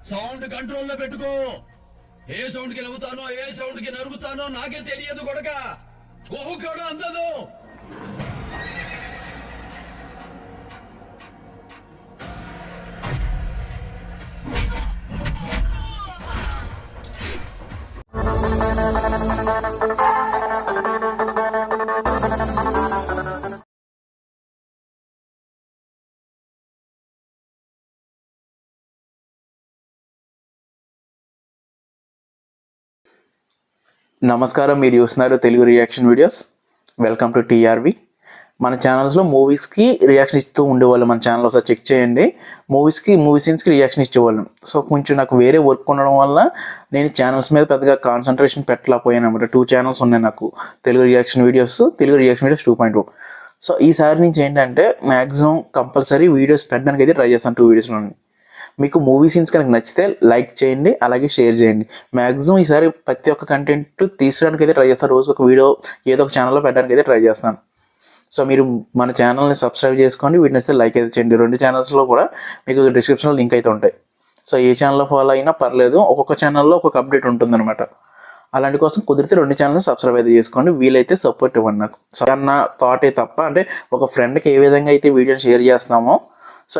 Sound కంట్రోల్లో పెట్టుకో. ఏ sound కి నవ్వుతానో ఏ సౌండ్ కి నరుగుతానో నాకే తెలియదు కొడక. ఒక్కొక్కడు అందదు. నమస్కారం, మీరు చూస్తున్నారు Telugu reaction videos. Welcome to TRV. మన ఛానల్స్లో మూవీస్కి రియాక్షన్ ఇస్తూ ఉండేవాళ్ళం. మన ఛానల్ ఒకసారి చెక్ చేయండి. మూవీ సీన్స్కి రియాక్షన్ ఇచ్చేవాళ్ళం. సో కొంచెం నాకు వేరే వర్క్ ఉండడం వల్ల నేను ఛానల్స్ మీద పెద్దగా కాన్సన్ట్రేషన్ పెట్టలేకపోయాను అనమాట. 2 ఛానల్స్ ఉన్నాయి నాకు, తెలుగు రియాక్షన్ వీడియోస్ 2.0. సో ఈసారి నుంచి ఏంటంటే మ్యాక్సిమం కంపల్సరీ వీడియోస్ పెట్టడానికి అయితే ట్రై చేస్తాను. 2 వీడియోస్లో మీకు మూవీ సీన్స్ కనుక నచ్చితే లైక్ చేయండి, అలాగే షేర్ చేయండి. మ్యాక్సిమం ఈసారి ప్రతి ఒక్క కంటెంట్ తీసుకోవడానికి అయితే ట్రై చేస్తాను. రోజు ఒక వీడియో ఏదో ఒక ఛానల్లో పెట్టడానికి అయితే ట్రై చేస్తాను. సో మీరు మన ఛానల్ని సబ్స్క్రైబ్ చేసుకోండి, వీటిని వస్తే లైక్ అయితే చేయండి. 2 ఛానల్స్లో కూడా మీకు డిస్క్రిప్షన్లో లింక్ అయితే ఉంటాయి. సో ఏ ఛానల్లో ఫాలో అయినా పర్లేదు, ఒక్కొక్క ఛానల్లో ఒక్కొక్క అప్డేట్ ఉంటుందన్నమాట. అలాంటి కోసం కుదిరితే 2 ఛానల్ని సబ్స్క్రైబ్ అయితే చేసుకోండి. వీలైతే సపోర్ట్ ఇవ్వండి నాకు. అన్న థాటే తప్ప, అంటే ఒక ఫ్రెండ్కి ఏ విధంగా అయితే వీడియోని షేర్ చేస్తామో, సో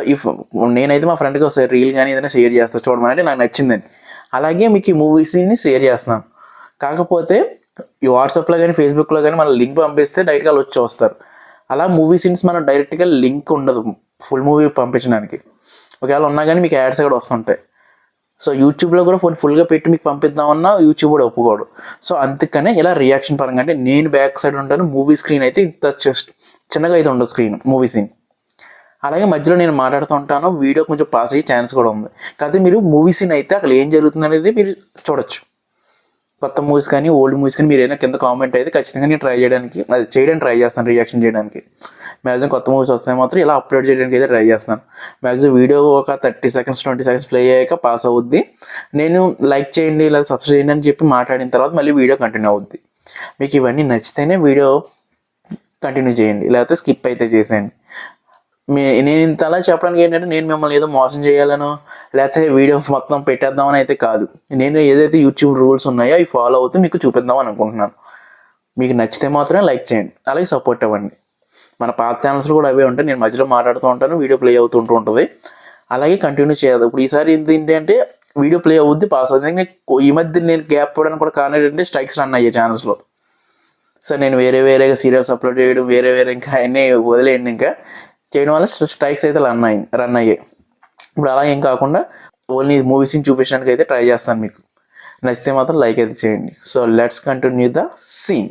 నేనైతే మా ఫ్రెండ్కి ఒకసారి రీల్ కానీ ఏదైనా షేర్ చేస్తాను చూడమని, అంటే నాకు నచ్చిందని. అలాగే మీకు ఈ మూవీస్ని షేర్ చేస్తున్నాను. కాకపోతే ఈ వాట్సాప్లో కానీ ఫేస్బుక్లో కానీ మన లింక్ పంపిస్తే డైరెక్ట్గా వాళ్ళు వచ్చి వస్తారు. అలా మూవీ సీన్స్ మనం డైరెక్ట్గా లింక్ ఉండదు ఫుల్ మూవీ పంపించడానికి. ఒకవేళ ఉన్నా కానీ మీకు యాడ్స్ కూడా వస్తుంటాయి. సో యూట్యూబ్లో కూడా ఫుల్గా పెట్టి మీకు పంపిద్దామన్నా యూట్యూబ్ కూడా ఒప్పుకోడు. సో అందుకనే ఇలా రియాక్షన్ పరంగా, అంటే నేను బ్యాక్ సైడ్ ఉంటాను, మూవీ స్క్రీన్ అయితే ఇంత చిన్నగా అయితే ఉండదు స్క్రీన్, మూవీ సీన్. అలాగే మధ్యలో నేను మాట్లాడుతూ ఉంటాను, వీడియో కొంచెం పాస్ అయ్యే ఛాన్స్ కూడా ఉంది. కాకపోతే మీరు మూవీ సీన్ అయితే అక్కడ ఏం జరుగుతుంది అనేది మీరు చూడొచ్చు. కొత్త మూవీస్ కానీ ఓల్డ్ మూవీస్ కానీ మీరు ఏదైనా కింద కామెంట్ అయితే ఖచ్చితంగా నేను చేయడానికి ట్రై చేస్తాను, రియాక్షన్ చేయడానికి. మ్యాక్సిమం కొత్త మూవీస్ వస్తాయి మాత్రం ఇలా అప్లోడ్ చేయడానికి అయితే ట్రై చేస్తాను. మ్యాక్సిమం వీడియో ఒక 30 సెకండ్స్ 20 సెకండ్స్ ప్లే అయ్యాక పాస్ అవుద్ది. నేను లైక్ చేయండి లేదా సబ్స్క్రైబ్ చేయండి అని చెప్పి మాట్లాడిన తర్వాత మళ్ళీ వీడియో కంటిన్యూ అవుద్ది. మీకు ఇవన్నీ నచ్చితేనే వీడియో కంటిన్యూ చేయండి, లేకపోతే స్కిప్ అయితే చేసేయండి. నేను ఇంత అలా చెప్పడానికి ఏంటంటే నేను మిమ్మల్ని ఏదో మోసం చేయాలనో లేకపోతే వీడియో మొత్తం పెట్టేద్దామని అయితే కాదు. నేను ఏదైతే యూట్యూబ్ రూల్స్ ఉన్నాయో అవి ఫాలో అవుతూ మీకు చూపిద్దామని అనుకుంటున్నాను. మీకు నచ్చితే మాత్రమే లైక్ చేయండి, అలాగే సపోర్ట్ ఇవ్వండి. మన పాత ఛానల్స్లో కూడా అవే ఉంటాయి. నేను మధ్యలో మాట్లాడుతూ ఉంటాను, వీడియో ప్లే అవుతుంటూ ఉంటుంది. అలాగే కంటిన్యూ చేయదు. ఇప్పుడు ఈసారి ఏంటంటే వీడియో ప్లే అవుద్ది, పాస్ అవుతుంది. ఈ మధ్య నేను గ్యాప్ ఇవ్వడానికి కూడా కారణం ఏంటంటే స్ట్రైక్స్ రన్ అయ్యాయి ఛానల్స్లో. సో నేను వేరేగా సీరియల్స్ అప్లోడ్ చేయడం, వేరే ఇంకా అన్నీ వదిలేయండి. ఇంకా చేయడం వల్ల స్ట్రైక్స్ అయితే రన్ అయ్యాయి. ఇప్పుడు అలా ఏం కాకుండా ఓన్లీ మూవీస్ని చూపించడానికి అయితే ట్రై చేస్తాను. మీకు నచ్చితే మాత్రం లైక్ అయితే చేయండి. So let's continue the scene.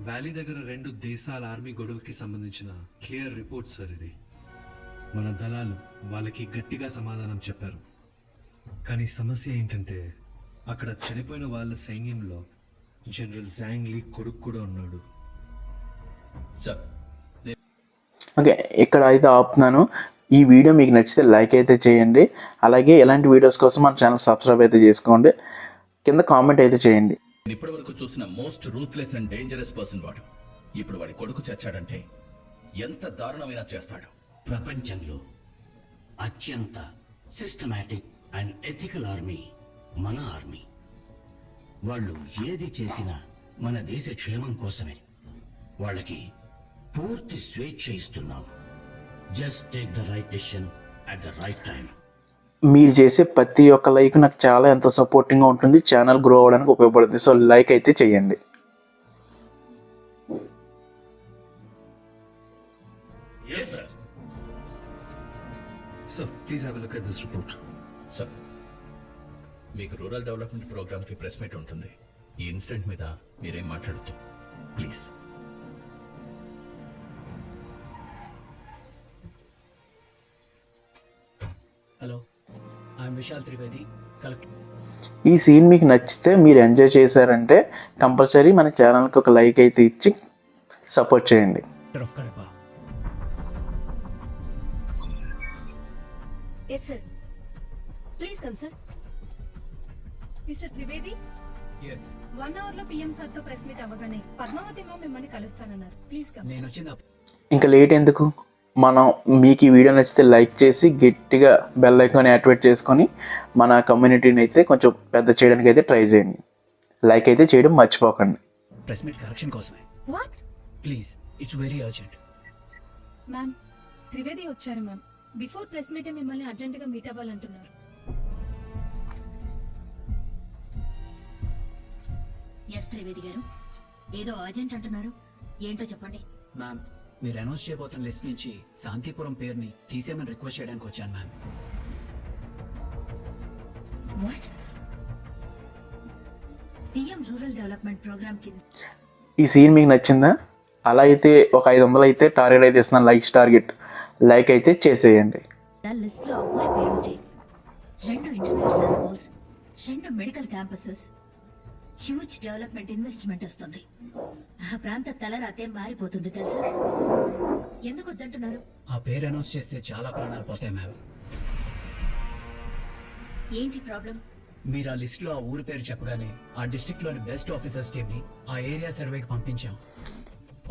Valley దగ్గర 2 దేశాల ఆర్మీ గొడవకి సంబంధించిన క్లియర్ రిపోర్ట్ సార్ ఇది. మన దళాలు వాళ్ళకి గట్టిగా సమాధానం చెప్పారు. కానీ సమస్య ఏంటంటే అక్కడ చనిపోయిన వాళ్ళ సైన్యంలో జనరల్ జాంగ్ లీ కొడుకు కూడా ఉన్నాడు. ఓకే, ఇక్కడ అయితే ఆపుతున్నాను. ఈ వీడియో మీకు నచ్చితే లైక్ అయితే చేయండి. అలాగే ఇలాంటి వీడియోస్ కోసం మన ఛానల్ సబ్స్క్రైబ్ అయితే చేసుకోండి. కింద కామెంట్ అయితే చేయండి. ఇప్పటి వరకు చూసిన most ruthless and dangerous person వాడు. ఇప్పుడు వాడి కొడుకు చచ్చాడంటే ఎంత దారుణమైనా చేస్తాడు. ప్రపంచంలో అత్యంత సిస్టమాటిక్ అండ్ ఎథికల్ ఆర్మీ మన ఆర్మీ. వాళ్ళు ఏది చేసినా మన దేశ క్షేమం కోసమే. వాళ్ళకి పూర్తి స్వేచ్ఛ ఇస్తున్నాం. Just take the right decision at the right time. మీరు చేసే ప్రతి ఒక్క లైక్ నాకు చాలా ఎంతో సపోర్టింగ్గా ఉంటుంది, ఛానల్ గ్రో అవ్వడానికి ఉపయోగపడుతుంది. సో లైక్ అయితే చేయండి. Sir please have a look at this report. Sir, మీకు రూరల్ డెవలప్మెంట్ ప్రోగ్రామ్కి ప్రెస్ మీట్ ఉంటుంది. ఈ ఇన్సిడెంట్ మీద మీరేం మాట్లాడుతూ please. Hello, I'm Vishal Trivedi, collector. ఈ సీన్ మీకు నచ్చితే, మీరు ఎంజాయ్ చేశారంటే కంపల్సరీ మన ఛానల్కి ఒక లైక్ అయితే ఇచ్చి సపోర్ట్ చేయండి. Of Kadapa. Yes, sir. Please come, sir. Mr. Trivedi, yes 1 hour లో పిఎం సార్ తో ప్రెస్ మీట్ అవ్వగానే పద్మావతి మా మిమ్మల్ని కలుస్తానన్నారు. Please come. నేను వచ్చింది ఇంకా లేట్ ఎందుకు, మనం మీకు ఈ వీడియో నచ్చితే లైక్ చేసి గట్టిగా బెల్ ఐకాన్ యాక్టివేట్ చేసుకొని మన కమ్యూనిటీని అయితే కొంచెం పెద్ద చేయడానికి అయితే ట్రై చేయండి. లైక్ అయితే చేయడం మర్చిపోకండి. ప్రెస్ మీట్ కరెక్షన్ కోసమే. What? Please, it's very urgent. Ma'am, Trivedi వచ్చారు మ్యామ్. బిఫోర్ ప్రెస్ మీట్ మిమ్మల్ని అర్జెంట్ గా మీట్ అవ్వాలంటున్నారు. ఎస్ త్రివేది గారు, ఏదో అర్జెంట్ అంటున్నారు, ఏంటో చెప్పండి. మ్యామ్, మీరు అనౌన్స్ చేయబోతున్న లిస్ట్ నుంచి శాంతిపురం పేరుని తీసేయమని రిక్వెస్ట్ చేయడానికి వచ్చాను ma'am. What? PM rural development programme కింద ఈ సీన్ మీకు నచ్చిందా? అలా అయితే ఒక 500 అయితే టార్గెట్ అయితే ఇస్తున్నాను, లైక్స్ టార్గెట్. లైక్ అయితే చేసేయండి. లిస్ట్ లో ఊరి పేరుంటే 2 international schools, 2 medical campuses, huge development investment వస్తుంది. ఆ ప్రాంత తలరాతే మారిపోతుంది తెలుసా? ఎందుకు వద్దంటున్నారు? ఆ పేరు అనౌన్స్ చేస్తే చాలా ప్రాణాలు పోతాయి మ్యామ్. ఏంటి ప్రాబ్లం? మీరు ఆ లిస్ట్ లో ఆ ఊరి పేరు చెప్పగానే ఆ డిస్ట్రిక్ట్ లోని బెస్ట్ ఆఫీసర్స్ టీమ్ ని ఆ ఏరియా సర్వేకి పంపించాం.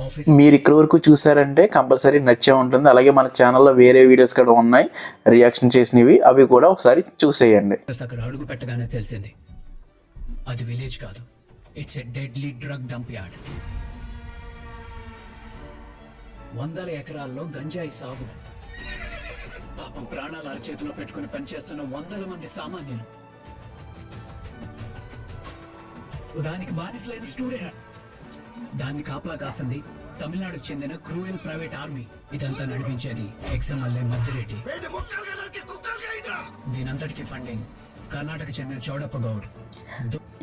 ఆఫీస్ మీరు ఇక్కడి వరకు చూసారంటే కంపల్సరీ నచ్చే ఉంటుంది. అలాగే మన ఛానల్లో వేరే వీడియోస్ కూడా ఉన్నాయి రియాక్షన్ చేసినవి, అవి కూడా ఒకసారి చూసేయండి. అక్కడ అడుగు పెట్టగానే తెలిసింది అది విలేజ్ కాదు, it's a deadly drug dump yard. 100 ఎకరాల్లో గంజాయి సాగు. పాపం ప్రాణాలు అరచేతిలో పెట్టుకుని పనిచేస్తున్న 100 మంది సామాన్యులు, దానికి బానిసలైన స్టూడెంట్స్. దాన్ని కాపలా కాస్తుంది తమిళనాడుకు చెందిన క్రూయల్ ప్రైవేట్ ఆర్మీ. ఇదంతా నడిపించేది ఎక్స్ఎంఎల్ఏ మద్దిరెడ్డి. దీనంతటికి ఫండింగ్ కర్ణాటక చెందిన చౌడప్ప గౌడ్.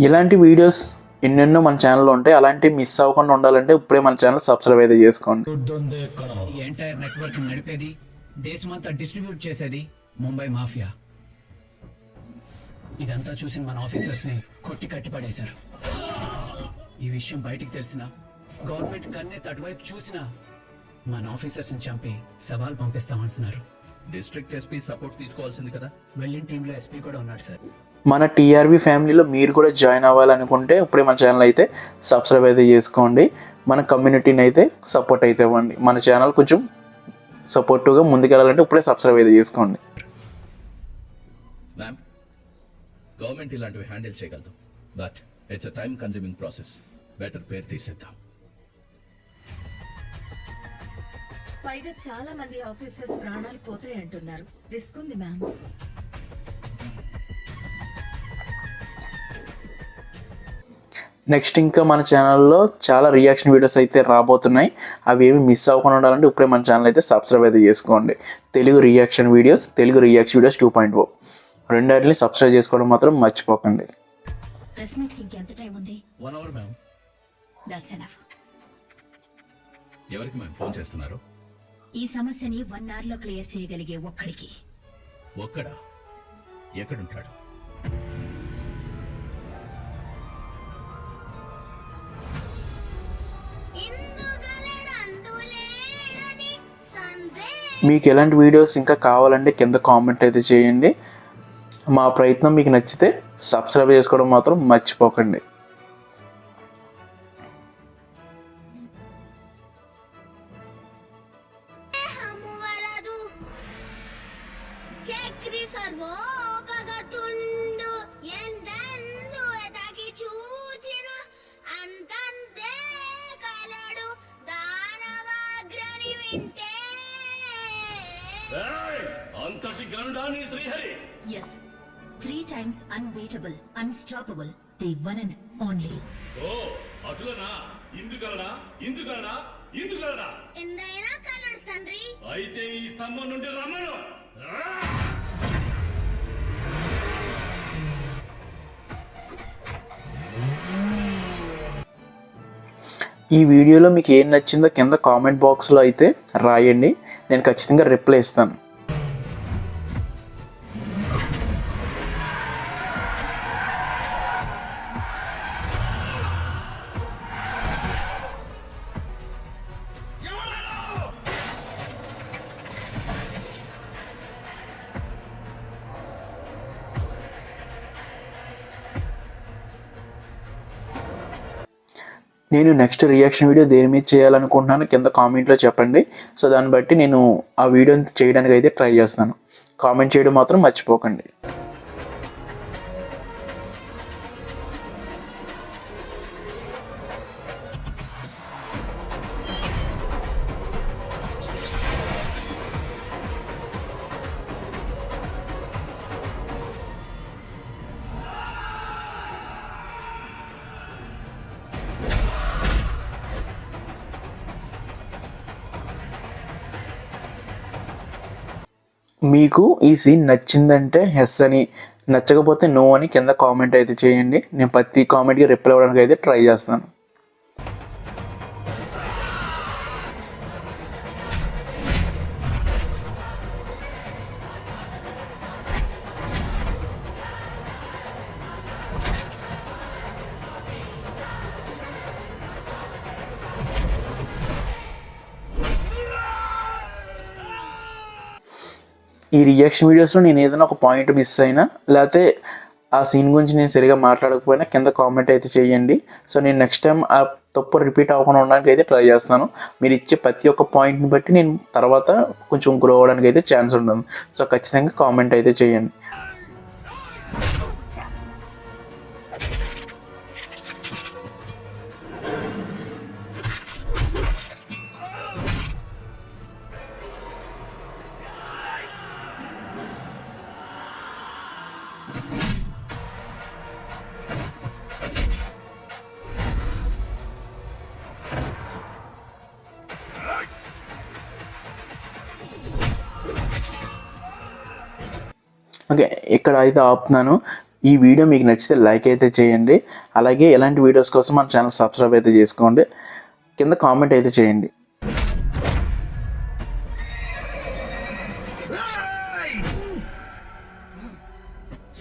ఇలాంటి వీడియోస్ ఎన్నెన్నో మన ఛానల్లో ఉంటాయి. అలాంటివి మిస్ అవ్వకుండా ఉండాలంటే ఇప్పుడే మన ఛానల్ సబ్స్క్రైబ్ అయితే చేసుకోండి. ఈ ఎంటైర్ నెట్వర్క్ నడిపేది, దేశమంతా డిస్ట్రిబ్యూట్ చేసేది ముంబై మాఫియా. ఇదంతా చూసిన మన ఆఫీసర్స్ ని కొట్టి కట్టి పడేశారు. ఈ విషయం బయటికి తెలిసిన గవర్నమెంట్ కన్నే అటువైపు చూసినా మన ఆఫీసర్స్ ని చంపి సవాల్ పంపిస్తామంటున్నారు. డిస్ట్రిక్ట్ ఎస్పీ సపోర్ట్ తీసుకోవాల్సింది కదా. వెళ్ళిన టీంలో ఎస్పీ కూడా ఉన్నాడు సార్. మన టీఆర్బీ ఫ్యామిలీలో మీరు కూడా జాయిన్ అవ్వాలనుకుంటే ఇప్పుడే మన ఛానల్ అయితే సబ్స్క్రైబ్ అయితే చేసుకోండి. మన కమ్యూనిటీని అయితే సపోర్ట్ అయితే ఇవ్వండి. మన ఛానల్ కొంచెం సపోర్టివ్గా ముందుకెళ్ళాలంటే ఇప్పుడే సబ్స్క్రైబ్ అయితే చేసుకోండి. మ్యామ్, గవర్నమెంట్ ఇలాంటివి హ్యాండిల్ చేయగలదు, but it's a time consuming process. Better పేరు తీసేద్దాం. పైగా చాలా మంది ఆఫీసర్స్ ప్రాణాలు పోతాయి అంటున్నారు. రిస్క్ ఉంది మ్యామ్. నెక్స్ట్ ఇంకా మన ఛానల్లో చాలా రియాక్షన్ వీడియోస్ అయితే రాబోతున్నాయి. అవి ఏమి మిస్ అవ్వకుండా ఉండాలంటే ఇప్పుడే మన ఛానల్ అయితే సబ్స్క్రైబ్ అయితే చేసుకోండి. తెలుగు రియాక్షన్ వీడియోస్ 2.0 రెండాటిని సబ్స్క్రైబ్ చేసుకోవడం మాత్రం మర్చిపోకండి. ప్రెస్ మీట్ కి ఇంకెంత టైం ఉంది? 1 అవర్ మ్యామ్. That's enough. ఎవరికి మ్యామ్ ఫోన్ చేస్తున్నారు? ఈ సమస్యని 1 అవర్ లో క్లియర్ చేయగలిగే ఒక్కడికి. ఒక్కడా? ఎక్కడుంటాడు? మీకు ఎలాంటి వీడియోస్ ఇంకా కావాలంటే కింద కామెంట్ అయితే చేయండి. మా ప్రయత్నం మీకు నచ్చితే సబ్స్క్రైబ్ చేసుకోవడం మాత్రం మర్చిపోకండి. అంతటి గరుడాని Srihari. Yes, 3 times unbeatable, unstoppable, the one and only. ఓ అటులనా? ఇందుగలనా? ఇందుగలనా? ఇందుగలనా? ఎందైనా కలడు తండ్రి. అయితే ఈ స్తంభం నుండి రమ్మను. ఈ వీడియోలో మీకు ఏం నచ్చిందో కింద కామెంట్ బాక్స్లో అయితే రాయండి. నేను ఖచ్చితంగా రిప్లై ఇస్తాను. నేను నెక్స్ట్ రియాక్షన్ వీడియో దేని మీద చేయాలనుకుంటున్నాను కింద కామెంట్లో చెప్పండి. సో దాన్ని బట్టి నేను ఆ వీడియోని చేయడానికి అయితే ట్రై చేస్తాను. కామెంట్ చేయడం మాత్రం మర్చిపోకండి. మీకు ఈ సీన్ నచ్చిందంటే ఎస్ అని, నచ్చకపోతే నో అని కింద కామెంట్ అయితే చేయండి. నేను ప్రతి కామెంట్కి రిప్లై అవ్వడానికి అయితే ట్రై చేస్తాను. ఈ రియాక్షన్ వీడియోస్లో నేను ఏదైనా ఒక పాయింట్ మిస్ అయినా లేకపోతే ఆ సీన్ గురించి నేను సరిగా మాట్లాడకపోయినా కింద కామెంట్ అయితే చేయండి. సో నేను నెక్స్ట్ టైం ఆ తప్పు రిపీట్ అవ్వకుండా ఉండడానికి అయితే ట్రై చేస్తాను. మీరు ఇచ్చే ప్రతి ఒక్క పాయింట్ని బట్టి నేను తర్వాత కొంచెం గ్రో అవ్వడానికి అయితే ఛాన్స్ ఉంటుంది. సో ఖచ్చితంగా కామెంట్ అయితే చేయండి. ఓకే, ఇక్కడ అయితే ఆపుతున్నాను. ఈ వీడియో మీకు నచ్చితే లైక్ అయితే చేయండి. అలాగే ఇలాంటి వీడియోస్ కోసం మన ఛానల్ సబ్స్క్రైబ్ అయితే చేసుకోండి. కింద కామెంట్ అయితే చేయండి.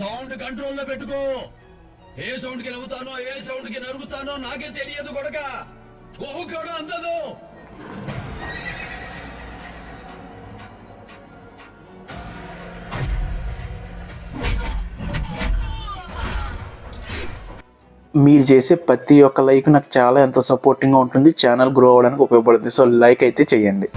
సౌండ్ కంట్రోల్లో పెట్టుకో. ఏ సౌండ్ కి నవ్వుతానో ఏ సౌండ్ కి నరుగుతానో నాకే తెలియదు కొడక. కూడా అందదు. మీరు చేసే ప్రతి ఒక్క లైక్ నాకు చాలా ఎంతో సపోర్టింగ్గా ఉంటుంది, ఛానల్ గ్రో అవ్వడానికి ఉపయోగపడుతుంది. సో లైక్ అయితే చేయండి.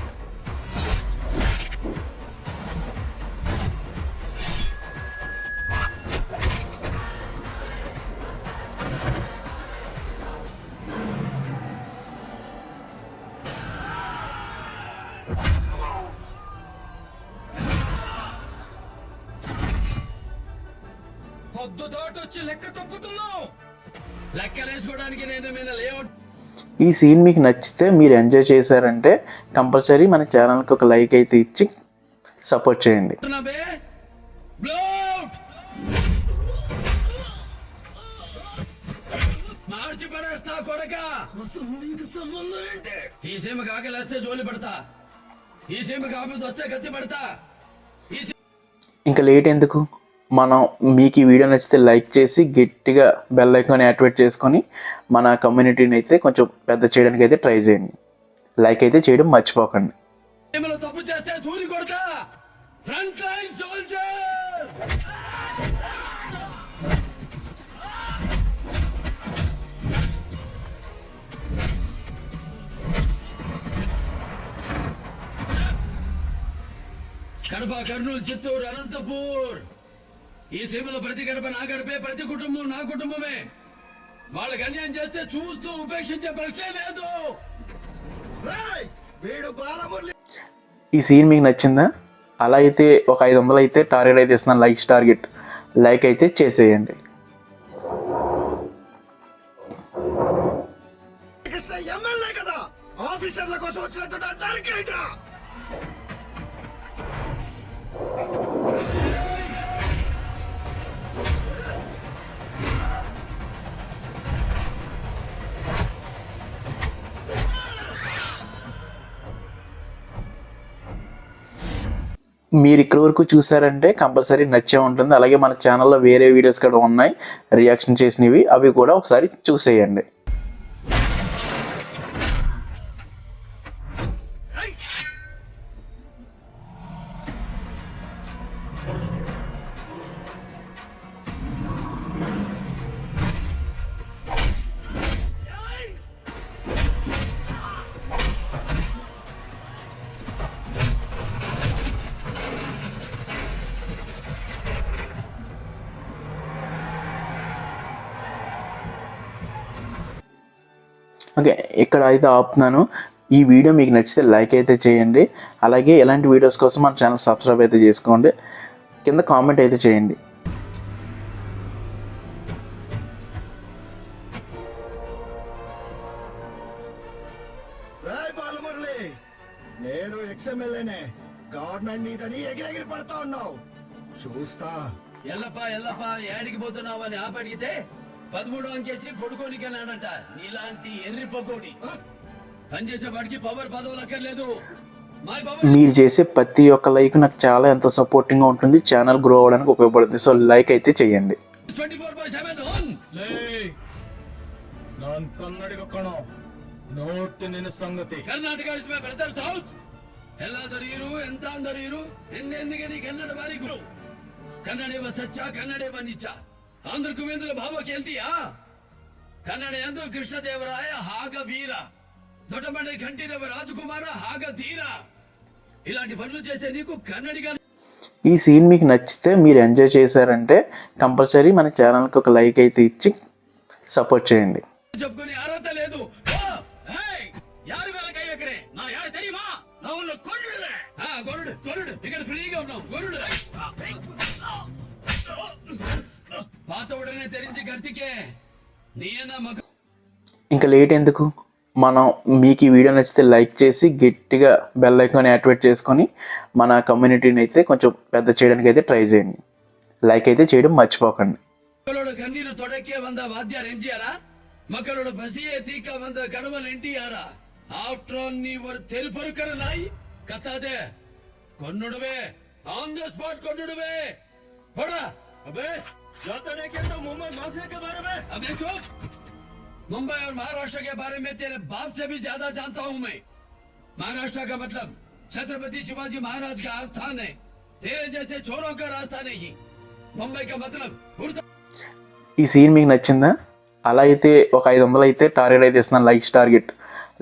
పొద్దు తోటొచ్చి లెక్క తప్పుతున్నావు. లెక్కలేసుకోవడానికి నేను మీద లేఅవుట్. ఈ సీన్ మీకు నచ్చితే, మీరు ఎంజాయ్ చేశారంటే కంపల్సరీ మన ఛానల్కి ఒక లైక్ అయితే ఇచ్చి సపోర్ట్ చేయండి. మార్చి పడేస్తా కొడక. ఈ సీమ కాకలేస్తే జోలి పడతా. ఈ సీమ కాకపోతే వస్తే కత్తి పడతా. ఇంకా లేట్ ఎందుకు, మనం మీకు ఈ వీడియో నచ్చితే లైక్ చేసి గట్టిగా బెల్ ఐకాన్ యాక్టివేట్ చేసుకొని మన కమ్యూనిటీని అయితే కొంచెం పెద్ద చేయడానికి అయితే ట్రై చేయండి. లైక్ అయితే చేయడం మర్చిపోకండి. తప్పు చేస్తే దూరి కొడతా. Front line soldier. Kadapa, Kurnool, Chittoor, Anantapur. ఈ సీమలో ప్రతి గడప నా గడపే, ప్రతి కుటుంబం నా కుటుంబమే. వాళ్ళకి అన్యాయం చేస్తే చూస్తూ ఉపేక్షించే ప్రశ్నే లేదు. ఈ సీన్ మీకు నచ్చిందా? అలా అయితే ఒక 500 అయితే టార్గెట్ అయితే ఇస్తున్నాను, లైక్స్ టార్గెట్. లైక్ అయితే చేసేయండి. ఎమ్మెల్యే కదా, ఆఫీసర్ల కోసం వచ్చినట్టు మీరు ఇక్కడ వరకు చూసారంటే కంపల్సరీ నచ్చే ఉంటుంది. అలాగే మన ఛానల్లో వేరే వీడియోస్ కూడా ఉన్నాయి రియాక్షన్ చేసినవి, అవి కూడా ఒకసారి చూసేయండి. ఓకే, ఇక్కడ అయితే ఆపుతున్నాను. ఈ వీడియో మీకు నచ్చితే లైక్ అయితే చేయండి. అలాగే ఇలాంటి వీడియోస్ కోసం మన ఛానల్ సబ్స్క్రైబ్ అయితే చేసుకోండి. కింద కామెంట్ అయితే చేయండి. రాయ్ బాలమురళి, నేను ఎక్స్ఎమ్మెల్యేనే. గవర్నమెంట్ నీదని ఎగిరెగిరి పడుతూ ఉన్నావు. చూస్తా. ఎల్లప్ప ఏడికి పోతున్నావు అని ఆపడిగితే 13 అంకేసి పడుకోనికన్నాడంట. నీలాంటి ఎర్రి పకోడి పనిచేసే వాడికి పవర్ పదవులు అక్కర్లేదు. మీరు చేసే ప్రతి ఒక్క లైక్ నాకు చాలా ఎంతో సపోర్టింగ్గా ఉంటుంది, ఛానల్ గ్రో అవ్వడానికి ఉపయోగపడుతుంది. సో లైక్ అయితే చేయండి. 24/7 ఆన్. ನಾನು ಕನ್ನಡಿಗ ಕಣೋ, ನೋಡ್ತೀನಿ ನಿನ್ನ ಸಂಗತಿ. Karnataka is my brothers house. ಎಲ್ಲಾದರೂ ಇರು, ಎಂತಾದರೂ ಇರು, ಎಂದೆಂದಿಗೆ ನೀ ಕನ್ನಡ ಬಾರಿಗರು. ಕನ್ನಡವ ಸಚ್ಚ, ಕನ್ನಡವ ನಿಚ್ಚ. ಆಂಧ್ರ ಕುವೇಂದ್ರ ಭಾವ ಕೇಳ್ತೀಯಾ? ಕನ್ನಡ ಎಂದು ಕೃಷ್ಣದೇವರಾಯ ಹಾಗ ವೀರ, దొడ్డమండి కంటినవ రాజకుమార హాగ ధీర. ఇలాంటి పనులు చేసే నీకు కన్నడిగా. ఈ సీన్ మీకు నచ్చితే, మీరు ఎంజాయ్ చేశారంటే కంపల్సరీ మన ఛానల్కి ఒక లైక్ అయితే ఇచ్చి సపోర్ట్ చేయండి. చెప్పుకునే అర్హత లేదు. యారు వేల కై వెకరే నా యారు తెలియమా? నా ఉన్న కొల్లుడే. కొల్లుడు ఇక్కడ ఫ్రీగా ఉన్నావు. కొల్లుడు పాత ఉడనే తెరించి గర్తికే నీ అన్న మగ. ఇంకా లేట్ ఎందుకు, మనం మీకు ఈ వీడియో నచ్చితే లైక్ చేసి గట్టిగా బెల్ ఐకాన్ యాక్టివేట్ చేసుకొని మన కమ్యూనిటీని అయితే కొంచెం పెద్ద చేయడానికి అయితే ట్రై చేయండి. లైక్ అయితే చేయడం మర్చిపోకండి. மக்களோட கண்ணீர் தொடக்கே வந்த வாத்தியார் எம்ஜிஆரா? மக்களோட பசியே தீக்க வந்த கடவுள் என்டிஆரா? ஆஃப்டர் ஆல் நீ ஒரு தெருப்பொருக்கிற நாய். கத்தாதே, கொன்னுடுவே. ஆன் द स्पॉट கொன்னுடுவே. போடா. अबे जाता नहीं क्या? तो मुंबई माफिया के बारे में? अबे चुप. मुंबई और महाराष्ट्र के बारे में तेरे बाप से भी ज्यादा जानता हूं मैं. महाराष्ट्र का मतलब छत्रपति शिवाजी महाराज का आस्थान है. तेरे जैसे चोरों का रास्ता नहीं. मुंबई का मतलब ఈ సీన్ మీకు నచ్చిందా? అలా అయితే ఒక 500 అయితే టార్గెట్ అయితే ఇస్తున్నాను, లైక్స్ టార్గెట్.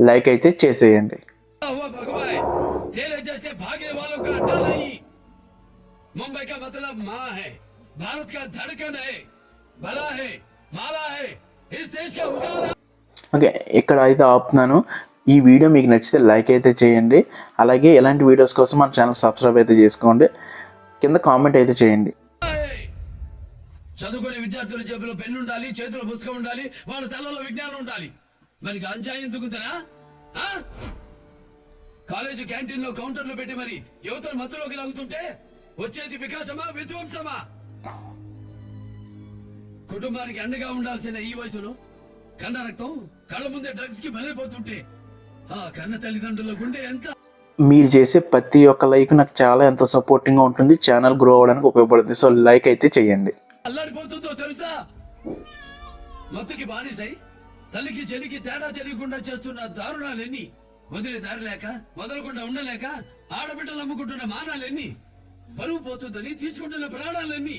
లైక్ అయితే చేసేయండి. तेरे जैसे भागने वालों का अड्डा नहीं. मुंबई का मतलब माँ है, भारत का धड़कन है, भला है, माला है, इस देश का उजाला. ఓకే, ఇక్కడ అయితే ఆపుతున్నాను. ఈ వీడియో మీకు నచ్చితే లైక్ అయితే చేయండి. అలాగే ఇలాంటి వీడియోస్ కోసం మన ఛానల్ సబ్స్క్రైబ్ అయితే చేసుకోండి. కింద కామెంట్ అయితే చేయండి. చదువుకునే విద్యార్థుల జేబులో పెన్ను ఉండాలి, చేతిలో పుస్తకం ఉండాలి, వాళ్ళ తలలో విజ్ఞానం ఉండాలి. మరి గాంజాయి ఎందుకుందరా? కాలేజీ క్యాంటీన్ లో కౌంటర్లు పెట్టి మరి యువతను మత్తులోకి లాగుతుంటే వచ్చేది వికాసమా, విధ్వంసమా? కుటుంబానికి అండగా ఉండాల్సిన ఈ వయసులో కన్న రక్తం కళ్ళ ముందే డ్రగ్స్ కి బలైపోతుంటే ఆ కన్న తల్లిదండ్రుల గుండె ఎంత. మీరు చేసే ప్రతి ఒక్క లైక్ నాకు చాలా ఎంతో సపోర్టింగ్గా ఉంటుంది, ఛానల్ గ్రో అవ్వడానికి ఉపయోగపడుతుంది. సో లైక్ అయితే చేయండి. అల్లాడిపోతుందో తెలుసా? మత్తుకి బానిసై తల్లికి చెల్లికి తేడా తెలియకుండా చేస్తున్న దారుణాలెన్ని, వదిలే దారి లేక వదలకుండా ఉండలేక ఆడబిడ్డలు అమ్ముకుంటున్న మానాలెన్ని, బరువు పోతుందని తీసుకుంటున్న ప్రాణాలెన్ని.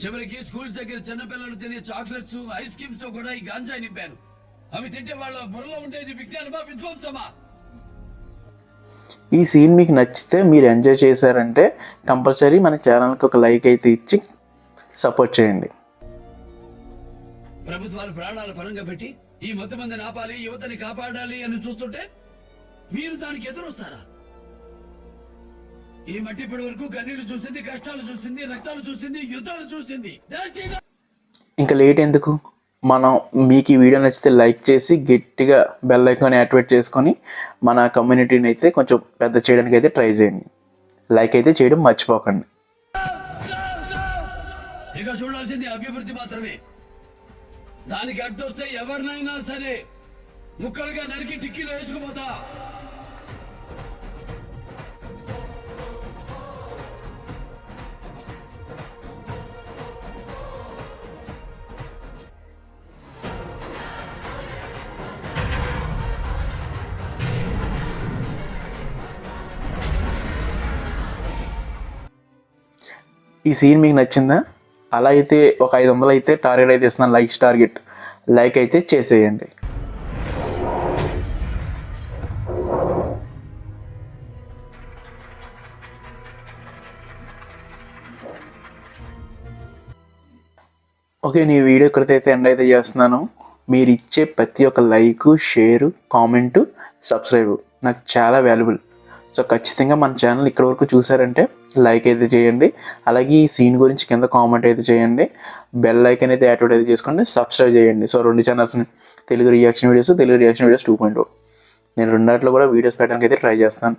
చివరికి స్కూల్స్ దగ్గర చిన్నపిల్లలు తినే చాక్లెట్స్, ఐస్ క్రీమ్స్ తో కూడా ఈ గాంజాయి నింపారు. అవి తింటే వాళ్ళ బుర్రలో ఉండేది విజ్ఞానమా, విధ్వంసమా? ఈ సీన్ మీకు నచ్చితే, మీరు ఎంజాయ్ చేశారంటే కంపల్సరీ మన ఛానల్కి ఒక లైక్ అయితే ఇచ్చి సపోర్ట్ చేయండి. ప్రభుత్వాలు ప్రాణాలు పరంగా పెట్టి ఈ మొత్తం మందిని ఆపాలి, యువతని కాపాడాలి అని చూస్తుంటే మీరు దానికి ఎదురొస్తారా? ఈ మట్టి ఇప్పటి వరకు కన్నీళ్లు చూసింది, కష్టాలు చూసింది, రక్తాలు చూసింది, యుద్ధాలు చూసింది. ఇంకా లేట్ ఎందుకు, మనం మీకు ఈ వీడియో నచ్చితే లైక్ చేసి గట్టిగా బెల్ ఐకాన్ యాక్టివేట్ చేసుకొని మన కమ్యూనిటీని అయితే కొంచెం పెద్ద చేయడానికి అయితే ట్రై చేయండి. లైక్ అయితే చేయడం మర్చిపోకండి. ఇక చూడాల్సింది అభివృద్ధి మాత్రమే. దానికి అడ్డొస్తే ఎవరినైనా సరే ముక్కలుగా నరికి టిక్కీలో వేసుకుపోతా. ఈ సీన్ మీకు నచ్చిందా? అలా అయితే ఒక 500 అయితే టార్గెట్ అయితే ఇస్తున్నాను, లైక్స్ టార్గెట్. లైక్ అయితే చేసేయండి. ఓకే, నీ వీడియో ఎక్కడైతే ఎండ్ అయితే చేస్తున్నాను. మీరు ఇచ్చే ప్రతి ఒక్క లైక్, షేరు, కామెంటు, సబ్స్క్రైబ్ నాకు చాలా వాల్యుబుల్. సో ఖచ్చితంగా మన ఛానల్ ఇక్కడ వరకు చూసారంటే లైక్ అయితే చేయండి. అలాగే ఈ సీన్ గురించి కింద కామెంట్ అయితే చేయండి. బెల్ ఐకాన్ అయితే యాక్టివేట్ అయితే చేసుకోండి. సబ్స్క్రైబ్ చేయండి. సో 2 ఛానల్స్ని, తెలుగు రియాక్షన్ వీడియోస్ 2.0. నేను రెండాట్లో కూడా వీడియోస్ పెట్టడానికి అయితే ట్రై చేస్తాను.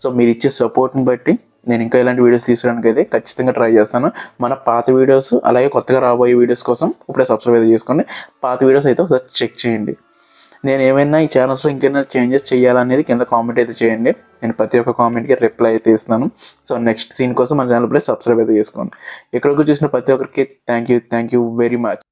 సో మీరు ఇచ్చే సపోర్ట్ని బట్టి నేను ఇంకా ఇలాంటి వీడియోస్ తీసుకోవడానికి అయితే ఖచ్చితంగా ట్రై చేస్తాను. మన పాత వీడియోస్ అలాగే కొత్తగా రాబోయే వీడియోస్ కోసం ఇప్పుడే సబ్స్క్రైబ్ అయితే చేసుకోండి. పాత వీడియోస్ అయితే ఒకసారి చెక్ చేయండి. నేను ఏమైనా ఈ ఛానల్స్లో ఇంకేమైనా చేంజెస్ చేయాలనేది కింద కామెంట్ అయితే చేయండి. నేను ప్రతి ఒక్క కామెంట్కి రిప్లై అయితే ఇస్తున్నాను. సో నెక్స్ట్ సీన్ కోసం మన ఛానల్ ప్లస్ సబ్స్క్రైబ్ అయితే చేసుకోండి. ఇక్కడికి చూసిన ప్రతి ఒక్కరికి థ్యాంక్ యూ వెరీ మచ్.